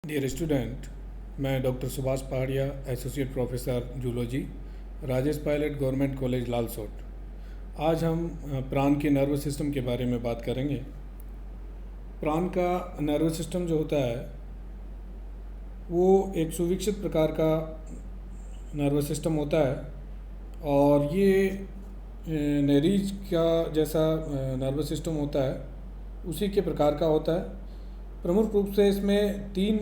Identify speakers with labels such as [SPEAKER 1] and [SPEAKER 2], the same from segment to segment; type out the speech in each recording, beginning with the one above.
[SPEAKER 1] Dear student, मैं doctor Subhash Pahadia, associate professor zoology, Rajesh Pilot government college Lalsot. आज हम प्राण के नर्वस सिस्टम के बारे में बात करेंगे। प्राण का नर्वस सिस्टम जो होता है वो एक सुविकसित प्रकार का नर्वस सिस्टम होता है और ये नरीज का जैसा नर्वस सिस्टम होता है उसी के प्रकार का होता है। प्रमुख रूप से इसमें तीन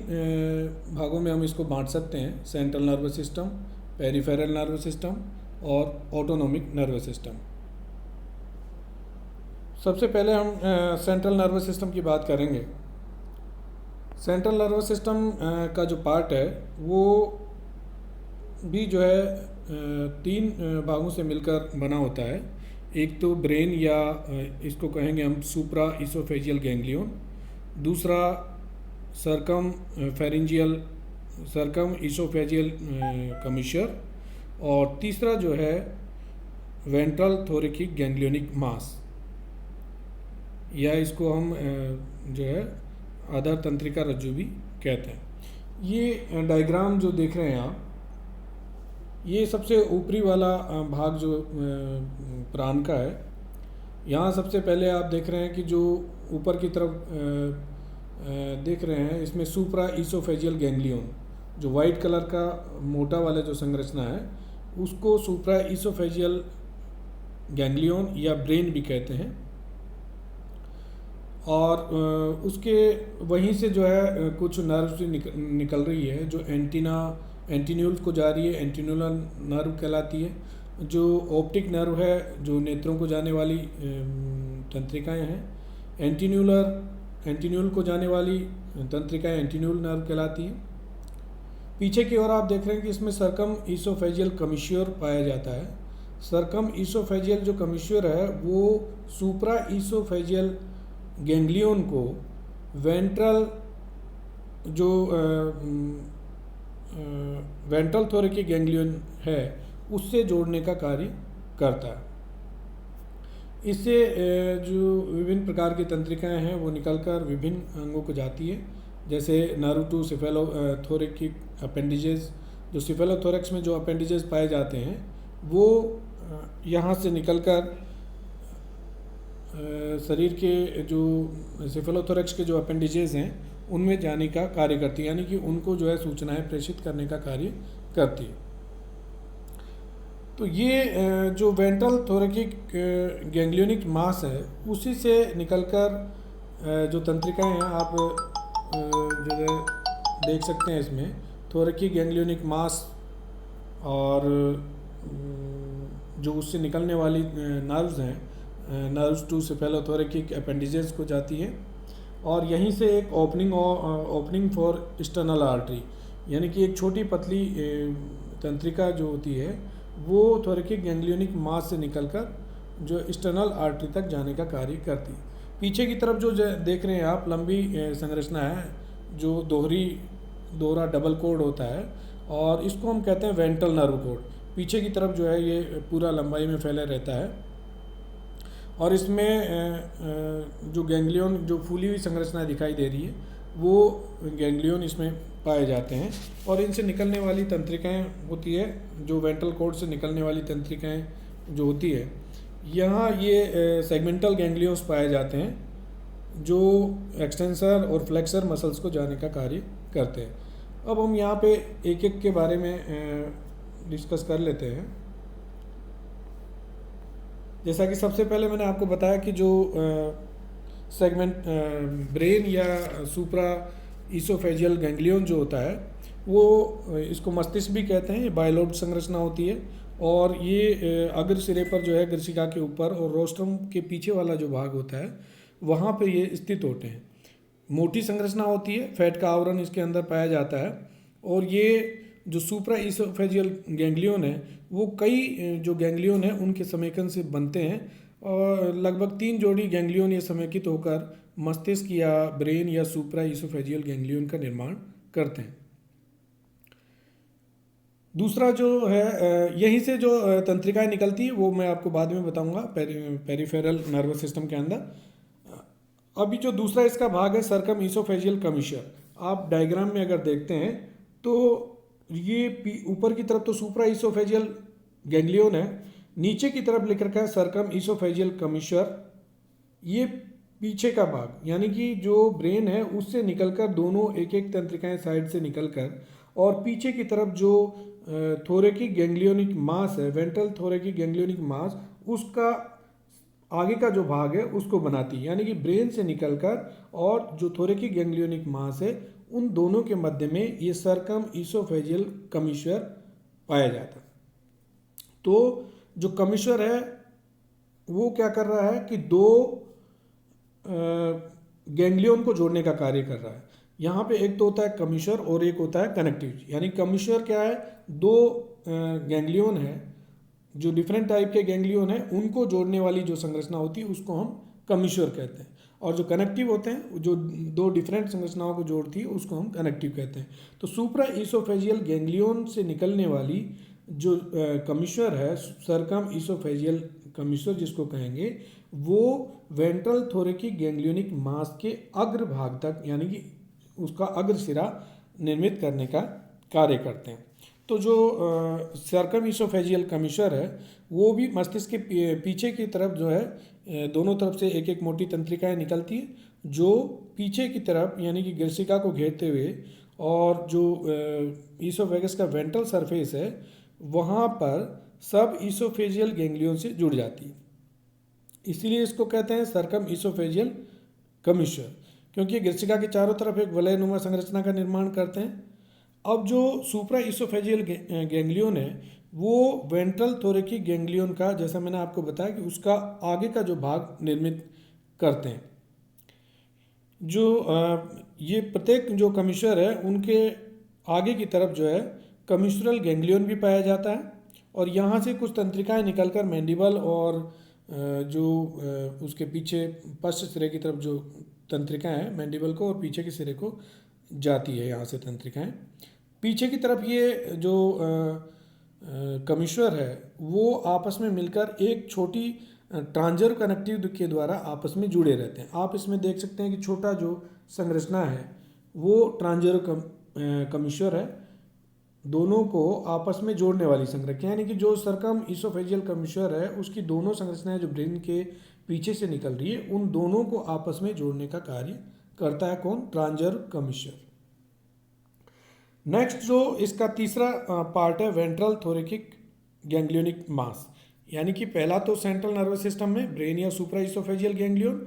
[SPEAKER 1] भागों में हम इसको बांट सकते हैं: central nervous system, peripheral nervous system और ऑटोनोमिक नर्वस सिस्टम। सबसे पहले हम सेंट्रल नर्वस सिस्टम की बात करेंगे। सेंट्रल नर्वस सिस्टम का जो पार्ट है वो भी जो है तीन भागों से मिलकर बना होता है। एक तो ब्रेन या इसको कहेंगे हम सुप्रा इसोफेजियल गैंग्लियन, दूसरा सरकम इसोफेजियल कमिश्चर और तीसरा जो है वेंट्रल थोरैकिक गैंग्लियोनिक मास, या इसको हम जो है आधार तंत्रिका रज्जु भी कहते हैं। ये डायग्राम जो देख रहे हैं आप, ये सबसे ऊपरी वाला भाग जो प्राण का है। यहाँ सबसे पहले आप देख रहे हैं कि जो ऊपर की तरफ देख रहे हैं, इसमें सुप्रा इसोफेजियल गैंग्लियन, जो वाइट कलर का मोटा वाला जो संरचना है उसको सुप्रा इसोफेजियल गैंग्लियन या ब्रेन भी कहते हैं। और उसके वहीं से जो है कुछ नर्व निकल रही है जो एंटीन्यूल्स को जा रही है, एंटीन्यूलर नर्व कहलाती है। जो ऑप्टिक नर्व है, जो नेत्रों को जाने वाली तंत्रिकाएं हैं, एंटीन्यूल को जाने वाली तंत्रिकाएं एंटीन्यूल नर्व कहलाती हैं। पीछे की ओर आप देख रहे हैं कि इसमें सरकम इसोफेजियल कमिश्चर पाया जाता है। सरकम इसोफेजियल जो कमिश्चर है वो सुप्रा इसोफेजियल गैंग्लियन को वेंट्रल थोरैकिक गैंग्लियन है उससे जोड़ने का कार्य करता है। इससे जो विभिन्न प्रकार की तंत्रिकाएं हैं वो निकलकर विभिन्न अंगों को जाती है, जैसे नर्व टू सिफेलोथोरैकिक अपेंडिजेस। जो सिफेलोथोरैक्स में जो अपेंडिजेस पाए जाते हैं वो यहाँ से निकलकर शरीर के जो सिफेलोथोरैक्स के जो अपेंडिजेस हैं उनमें जाने का कार्य करती है, यानी कि उनको जो है सूचनाएं प्रेषित करने का कार्य करती है। तो ये जो वेंट्रल थोरैकिक गैंग्लियोनिक मास है उसी से निकलकर जो तंत्रिकाएं हैं आप जो है देख सकते हैं, इसमें थोरैकिक गैंग्लियोनिक मास और जो उससे निकलने वाली नर्व्स हैं, नर्व्स टू सिफेलोथोरैकिक अपेंडिजेस को जाती है। और यहीं से एक ओपनिंग फॉर एक्सटर्नल आर्टरी, यानी कि एक छोटी पतली तंत्रिका जो होती है वो थोरैकिक गैंग्लियोनिक मास से निकलकर जो एक्सटर्नल आर्टरी तक जाने का कार्य करती है। पीछे की तरफ जो देख रहे हैं आप, लंबी संरचना है जो दोहरा डबल कोड होता है और इसको हम कहते हैं वेंट्रल नर्व कोड। पीछे की तरफ जो है ये पूरा लंबाई में फैले रहता है और इसमें जो गैंग्लियन, जो फूली हुई संरचना दिखाई दे रही है वो गैंग्लियन इसमें पाए जाते हैं। और इनसे निकलने वाली तंत्रिकाएं होती है, जो वेंट्रल कोड से निकलने वाली तंत्रिकाएं जो होती है, यहाँ ये सेगमेंटल गैंग्लियंस पाए जाते हैं जो एक्सटेंसर और फ्लेक्सर मसल्स को जाने का कार्य करते हैं। अब हम यहाँ पे एक एक के बारे में डिस्कस कर लेते हैं। जैसा कि सबसे पहले मैंने आपको बताया कि जो सेगमेंट ब्रेन या सुप्रा इसोफेजियल गैंग्लियन जो होता है वो इसको मस्तिष्क भी कहते हैं। ये बाइलोब्ड संरचना होती है और ये अग्र सिरे पर जो है ग्रसिका के ऊपर और रोस्ट्रम के पीछे वाला जो भाग होता है वहाँ पे ये स्थित होते हैं। मोटी संरचना होती है, फैट का आवरण इसके अंदर पाया जाता है। और ये जो सुप्रा इसोफेजियल गैंग्लियन है वो कई जो गैंग्लियन है उनके समेकन से बनते हैं और लगभग 3 जोड़ी गैंग्लियन ये समेकित होकर मस्तिष्क या ब्रेन या सुप्रा इसोफेजियल गैंग्लियन का निर्माण करते हैं। दूसरा जो है, यहीं से जो तंत्रिकाएं निकलती है वो मैं आपको बाद में बताऊंगा पेरिफेरल नर्वस सिस्टम के अंदर। अभी जो दूसरा इसका भाग है सरकम इसोफेजियल कमिश्चर, आप डायग्राम में अगर देखते हैं तो ये ऊपर की तरफ तो सुप्रा ईसोफेजियल गैंग्लियन है, नीचे की तरफ लिख रखा है सर्कम ईसोफेजियल कमिश्वर। ये पीछे का भाग यानी कि जो ब्रेन है उससे निकलकर दोनों एक एक तंत्रिकाएं साइड से निकलकर और पीछे की तरफ जो थोरेकिक गैंग्लियोनिक मास है, वेंट्रल थोरेकिक गैंग्लियोनिक मास, उसका आगे का जो भाग है उसको बनाती है। यानी कि ब्रेन से निकलकर और जो थोरेकिक गैंग्लियोनिक मास है उन दोनों के मध्य में ये सर्कम ईसोफेजियल कमिश्वर पाया जाता है। तो जो कमिश्वर है वो क्या कर रहा है कि दो गैंग्लियन को जोड़ने का कार्य कर रहा है। यहाँ पे एक तो होता है कमिश्वर और एक होता है कनेक्टिव। यानी कमिश्वर क्या है, दो गैंग्लियन है, जो डिफरेंट टाइप के गैंग्लियन है उनको जोड़ने वाली जो संरचना होती है उसको हम कमिश्वर कहते हैं। और जो कनेक्टिव होते हैं, जो दो डिफरेंट संरचनाओं को जोड़ती है, उसको हम कनेक्टिव कहते हैं। तो सुप्रा ईसोफेजियल गैंग्लियन से निकलने वाली जो कमिश्वर है, सर्कम ईसोफेजियल कमिश्वर जिसको कहेंगे, वो वेंट्रल थोरेकिक गैंग्लियोनिक मास के अग्र भाग तक यानी कि उसका अग्र सिरा निर्मित करने का कार्य करते हैं। तो जो सर्कम ईसोफेजियल कमिश्वर है वो भी मस्तिष्क के पीछे की तरफ जो है दोनों तरफ से एक एक मोटी तंत्रिकाएं निकलती है, जो पीछे की तरफ यानी कि ग्रसिका को घेरते हुए, और जो ईसोफेगस का वेंट्रल सरफेस है वहाँ पर सब ईसोफेजियल गैंग्लियन से जुड़ जाती है। इसीलिए इसको कहते हैं सर्कम ईसोफेजियल कमिश्वर, क्योंकि ग्रसिका के चारों तरफ एक वलयनुमा संरचना का निर्माण करते हैं। अब जो सुप्रा ईसोफेजियल गैंग्लियन है वो वेंट्रल थोरेकिक गैंग्लियन का, जैसा मैंने आपको बताया कि उसका आगे का जो भाग निर्मित करते हैं। जो ये प्रत्येक जो कमिश्वर है उनके आगे की तरफ जो है कमिश्रल गैंग्लियन भी पाया जाता है, और यहाँ से कुछ तंत्रिकाएं निकलकर मैंडिबल और जो उसके पीछे पश्च सिरे की तरफ जो तंत्रिकाएं हैं मैंडिबल को और पीछे के सिरे को जाती है। यहाँ से तंत्रिकाएं पीछे की तरफ ये जो कमिश्वर है वो आपस में मिलकर एक छोटी ट्रांजर कनेक्टिव के द्वारा आपस में जुड़े रहते हैं। आप इसमें देख सकते हैं कि छोटा जो संरचना है वो ट्रांजर कमिश्वर है, दोनों को आपस में जोड़ने वाली संरचना। यानी कि जो सर्कम ईसोफेजियल कमिश्वर है उसकी दोनों संरचनाएं जो ब्रेन के पीछे से निकल रही है उन दोनों को आपस में जोड़ने का कार्य करता है। कौन? ट्रांजर कमिश्वर। नेक्स्ट जो इसका तीसरा पार्ट है वेंट्रल थोरेकिक गैंग्लियोनिक मास। यानी कि पहला तो सेंट्रल नर्वस सिस्टम में ब्रेन या सुप्रा ईसोफेजियल गैंग्लियन,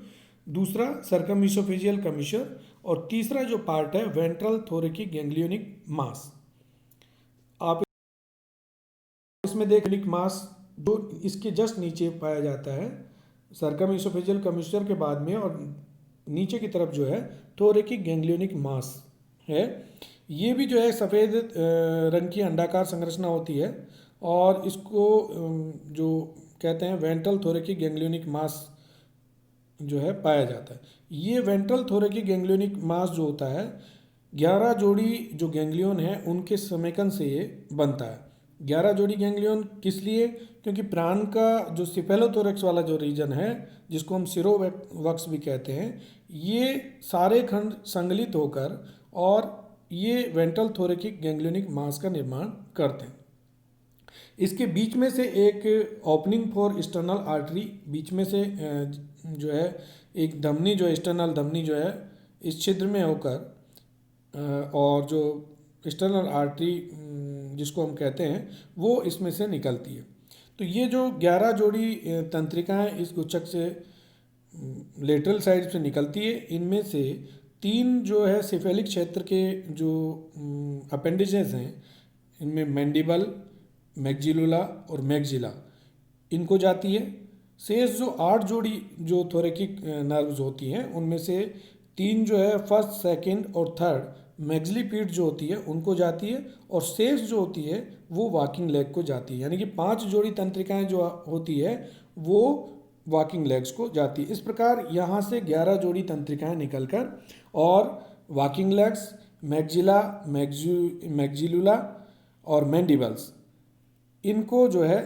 [SPEAKER 1] दूसरा सर्कम ईसोफेजियल कमिश्वर, और तीसरा जो पार्ट है वेंट्रल थोरेकिक गैंग्लियोनिक मास। आप इसमें देख मास जो इसके जस्ट नीचे पाया जाता है सर्कम ईसोफेजियल कमिश्वर के बाद में, और नीचे की तरफ जो है थोरेकिक गैंग्लियोनिक मास है। ये भी जो है सफ़ेद रंग की अंडाकार संरचना होती है, और इसको जो कहते हैं वेंट्रल थोरेकिक गैंग्लियोनिक मास जो है पाया जाता है। ये वेंट्रल थोरेकिक गैंग्लियोनिक मास जो होता है 11 जोड़ी जो गैंग्लियन है उनके समेकन से ये बनता है। 11 जोड़ी गैंग्लियन किस लिए? क्योंकि प्राण का जो सिफेलोथोरेक्स वाला जो रीजन है जिसको हम सिरोवक्स भी कहते हैं, ये सारे खंड संगलित होकर और ये वेंट्रल थोरेकिक गैंग्लियोनिक मास का निर्माण करते हैं। इसके बीच में से एक ओपनिंग फॉर एक्सटर्नल आर्टरी, बीच में से जो है एक धमनी जो है एक्सटर्नल धमनी जो है इस छिद्र में होकर और जो एक्सटर्नल आर्टरी जिसको हम कहते हैं वो इसमें से निकलती है। तो ये जो 11 जोड़ी तंत्रिकाएं इस गुच्छक से लेटरल साइड से निकलती है, इनमें से 3 जो है सिफेलिक क्षेत्र के जो अपेंडिजेस हैं, इनमें मैंडिबल, मैक्सिलुला और मैक्सिला, इनको जाती है। शेष जो 8 जोड़ी जो थोरेकिक नर्व्स होती हैं उनमें से 3 जो है फर्स्ट, सेकंड और थर्ड मैक्सिलीपीड जो होती है उनको जाती है, और शेष जो होती है वो वॉकिंग लेग को जाती है। यानी कि 5 जोड़ी तंत्रिकाएं जो होती है वो वॉकिंग लेग्स को जाती है। इस प्रकार यहाँ से 11 जोड़ी तंत्रिकाएं निकलकर और वॉकिंग लेग्स, मैक्सिला, मैक्सिलुला और मैंडिबल्स, इनको जो है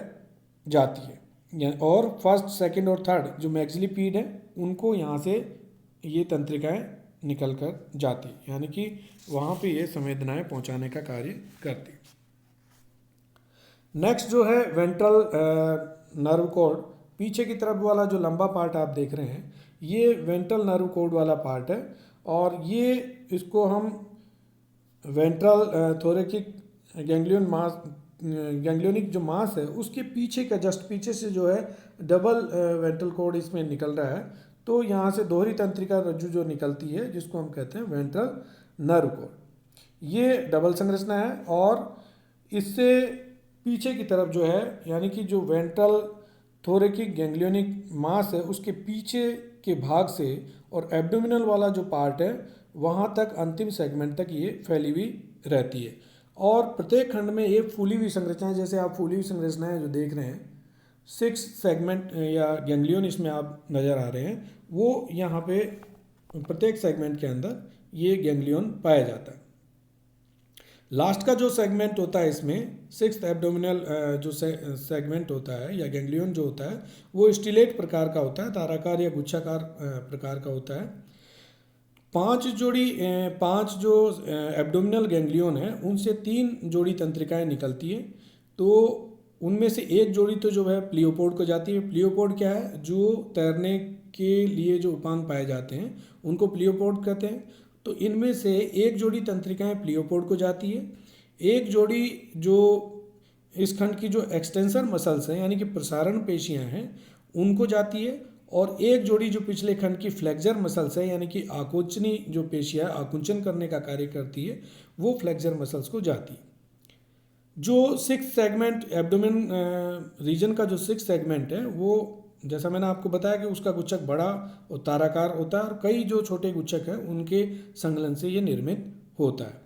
[SPEAKER 1] जाती है, और फर्स्ट, सेकंड और थर्ड जो मैक्सिलीपीड है उनको यहाँ से ये तंत्रिकाएं निकल कर जाती, यानी कि वहाँ पे ये संवेदनाएं पहुँचाने का कार्य करती। नेक्स्ट जो है वेंट्रल नर्व कॉर्ड, पीछे की तरफ वाला जो लंबा पार्ट आप देख रहे हैं, ये वेंट्रल नर्व कॉर्ड वाला पार्ट है, और ये इसको हम वेंट्रल थोरेकिक गैंग्लियन मास, गैंग्लियोनिक जो मास है उसके पीछे का जस्ट पीछे से जो है डबल वेंट्रल कॉर्ड इसमें निकल रहा है। तो यहाँ से दोहरी तंत्रिका रज्जु जो निकलती है जिसको हम कहते हैं वेंट्रल नर्व कॉर्ड, ये डबल संरचना है। और इससे पीछे की तरफ जो है, यानी कि जो वेंट्रल थोरेकिक गैंग्लियोनिक मास है उसके पीछे के भाग से और एब्डोमिनल वाला जो पार्ट है वहाँ तक अंतिम सेगमेंट तक ये फैली हुई रहती है। और प्रत्येक खंड में एक फूली हुई संरचना है, जैसे आप फूली हुई संरचनाएं जो देख रहे हैं, 6 सेगमेंट या गैंग्लियन इसमें आप नज़र आ रहे हैं, वो यहाँ पे प्रत्येक सेगमेंट के अंदर ये गैंग्लियन पाया जाता है। लास्ट का जो सेगमेंट होता है इसमें 6th एब्डोमिनल जो सेगमेंट होता है या गैंग्लियन जो होता है वो स्टिलेट प्रकार का होता है, ताराकार या गुच्छाकार प्रकार का होता है। 5 जो एब्डोमिनल गैंग्लियन है उनसे 3 जोड़ी तंत्रिकाएं निकलती है। तो उनमें से एक जोड़ी तो जो है प्लियोपोड को जाती है। प्लियोपोड क्या है? जो तैरने के लिए जो उपांग पाए जाते हैं उनको प्लियोपोड कहते हैं। तो इनमें से एक जोड़ी तंत्रिकाएं प्लियोपोड को जाती है, एक जोड़ी जो इस खंड की जो एक्सटेंसर मसल्स हैं यानी कि प्रसारण पेशियां हैं उनको जाती है, और एक जोड़ी जो पिछले खंड की फ्लेक्सर मसल्स है यानी कि आकुंचनी जो पेशियां आकुंचन करने का कार्य करती है वो फ्लेक्सर मसल्स को जाती है। जो 6 सेगमेंट एब्डोमेन रीजन का जो 6 सेगमेंट है वो जैसा मैंने आपको बताया कि उसका गुच्छक बड़ा और ताराकार होता है, और कई जो छोटे गुच्छक हैं उनके संकलन से ये निर्मित होता है।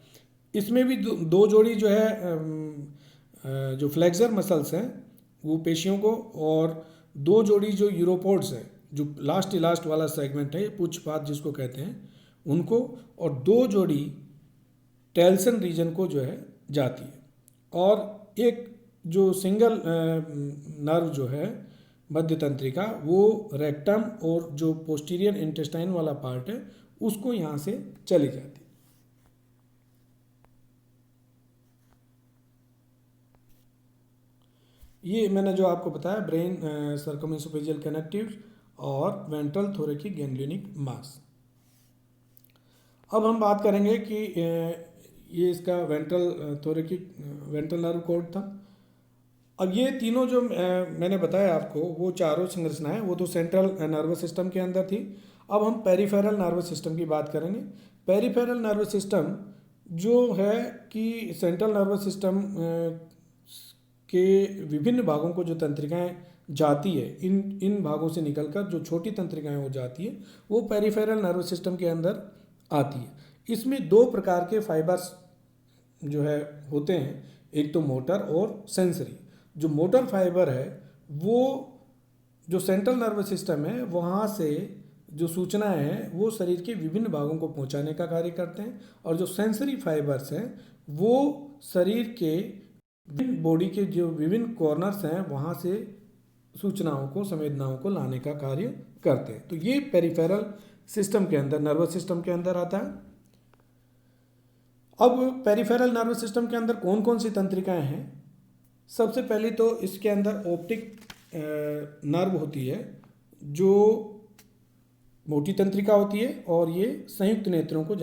[SPEAKER 1] इसमें भी दो जोड़ी जो है जो फ्लेक्सर मसल्स हैं वो पेशियों को, और 2 जोड़ी जो यूरोपोड्स है जो लास्ट वाला सेगमेंट है पुच्छपाद जिसको कहते हैं उनको, और 2 जोड़ी टेल्सन रीजन को जो है जाती है। और एक जो सिंगल नर्व जो है मध्य तंत्रिका वो रेक्टम और जो पोस्टीरियर इंटेस्टाइन वाला पार्ट है उसको यहाँ से चली जाती है। ये मैंने जो आपको बताया ब्रेन सर्कमइसोफेजियल कनेक्टिव्स और वेंट्रल थोरेकिक गैंग्लियोनिक मास। अब हम बात करेंगे कि ये इसका ventral thoracic ventral nerve cord था। अब ये तीनों जो मैंने बताया आपको वो चारों संरचनाएं वो तो सेंट्रल नर्वस सिस्टम के अंदर थी। अब हम पेरिफेरल नर्वस सिस्टम की बात करेंगे। पेरिफेरल नर्वस सिस्टम जो है कि सेंट्रल नर्वस सिस्टम के विभिन्न भागों को जो तंत्रिकाएं जाती है इन भागों से निकलकर जो छोटी तंत्रिकाएं हो जाती है वो पेरिफेरल नर्वस सिस्टम के अंदर आती है। इसमें 2 प्रकार के फाइबर्स जो है होते हैं, एक तो मोटर और सेंसरी। जो मोटर फाइबर है वो जो सेंट्रल नर्वस सिस्टम है वहाँ से जो सूचनाएं हैं वो शरीर के विभिन्न भागों को पहुँचाने का कार्य करते हैं, और जो सेंसरी फाइबर्स हैं वो शरीर के बॉडी के जो विभिन्न कॉर्नर्स हैं वहाँ से सूचनाओं को संवेदनाओं को लाने का कार्य करते हैं। तो ये पेरिफेरल सिस्टम के अंदर नर्वस सिस्टम के अंदर आता है। अब पेरिफेरल नर्वस सिस्टम के अंदर कौन कौन सी तंत्रिकाएं हैं? सबसे पहले तो इसके अंदर ऑप्टिक नर्व होती है जो मोटी तंत्रिका होती है, और ये संयुक्त नेत्रों को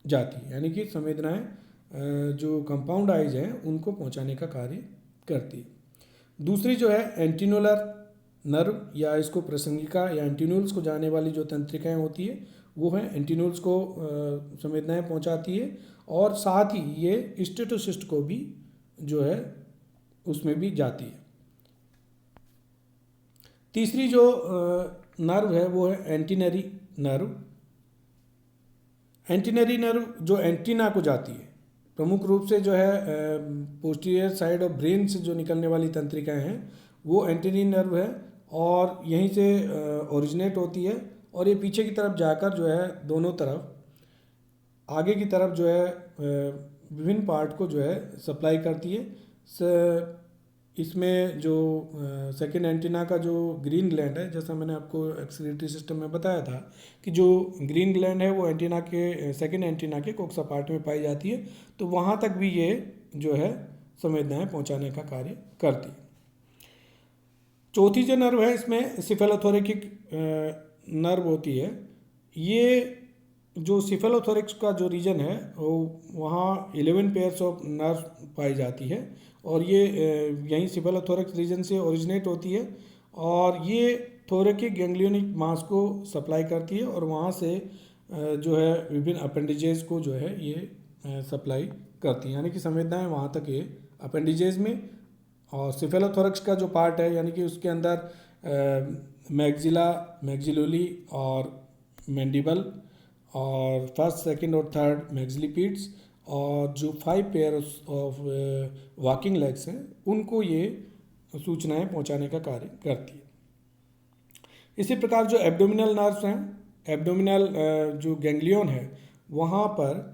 [SPEAKER 1] जाती है, यानी कि संवेदनाएं जो कंपाउंड आइज हैं उनको पहुंचाने का कार्य करती है। दूसरी जो है एंटीनुलर नर्व या इसको प्रसंगिका या एंटीन्यूल्स को जाने वाली जो तंत्रिकाएं होती है वो है एंटीन्यूल्स को संवेदनाएं पहुंचाती है, और साथ ही ये स्टेटोसिस्ट को भी जो है उसमें भी जाती है। तीसरी जो नर्व है वो है एंटीनरी नर्व। एंटीनरी नर्व जो एंटीना को जाती है, प्रमुख रूप से जो है पोस्टीरियर साइड और ब्रेन से जो निकलने वाली तंत्रिकाएं हैं वो एंटीनरी नर्व है, और यहीं से ओरिजिनेट होती है, और ये पीछे की तरफ जाकर जो है दोनों तरफ आगे की तरफ जो है विभिन्न पार्ट को जो है सप्लाई करती है। इसमें जो सेकेंड एंटीना का जो ग्रीन ग्लैंड है, जैसा मैंने आपको एक्सक्रीटरी सिस्टम में बताया था कि जो ग्रीन ग्लैंड है वो एंटीना के सेकेंड एंटीना के कोक्सा पार्ट में पाई जाती है, तो वहाँ तक भी ये जो है संवेदनाएं पहुँचाने का कार्य करती है। चौथी जो नर्व है इसमें सिफेलोथोरेकिक नर्व होती है। ये जो सिफेलोथोरेक्स का जो रीजन है वो वहाँ 11 पेयर्स ऑफ नर्व पाई जाती है और ये यहीं सिफेलोथोरेक्स रीजन से ओरिजिनेट होती है और ये थोरेकिक गैंग्लियोनिक मास को सप्लाई करती है और वहाँ से जो है विभिन्न अपेंडिजेज को जो है ये सप्लाई करती है, यानी कि संवेदनाएं वहाँ तक ये अपेंडिजेज में। और सिफेलोथोरेक्स का जो पार्ट है यानी कि उसके अंदर मैग्जिला, मैग्जिलोली और मैंडिबल और फर्स्ट, सेकंड और थर्ड मैग्जिलिपिड्स और जो 5 पेयर ऑफ वॉकिंग लेग्स हैं उनको ये सूचनाएं पहुंचाने का कार्य करती है। इसी प्रकार जो एब्डोमिनल नर्व्स हैं, एब्डोमिनल जो गैंग्लियन है वहाँ पर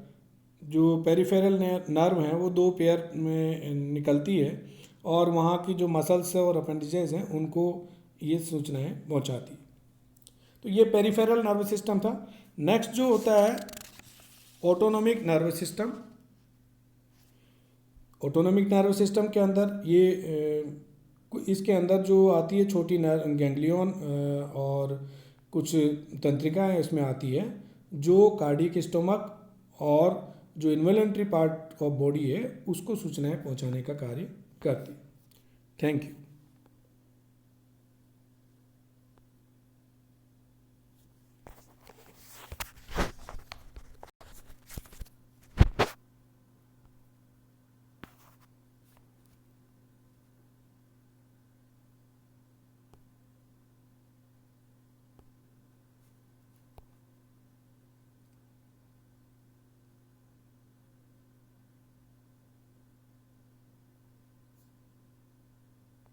[SPEAKER 1] जो पेरिफेरल नर्व हैं वो 2 पेयर में निकलती है और वहाँ की जो मसल्स और अपेंडिजेज हैं उनको ये सूचनाएं पहुँचाती है। तो ये पेरिफेरल नर्वस सिस्टम था। नेक्स्ट जो होता है autonomic nervous system. Autonomic nervous system के अंदर ये इसके अंदर जो आती है छोटी गैंग्लियन और कुछ तंत्रिकाएं इसमें आती है जो कार्डियक स्टोमक और जो इन्वॉल्यूंटरी पार्ट ऑफ बॉडी है उसको सूचनाएं पहुंचाने का कार्य करती है। Thank you.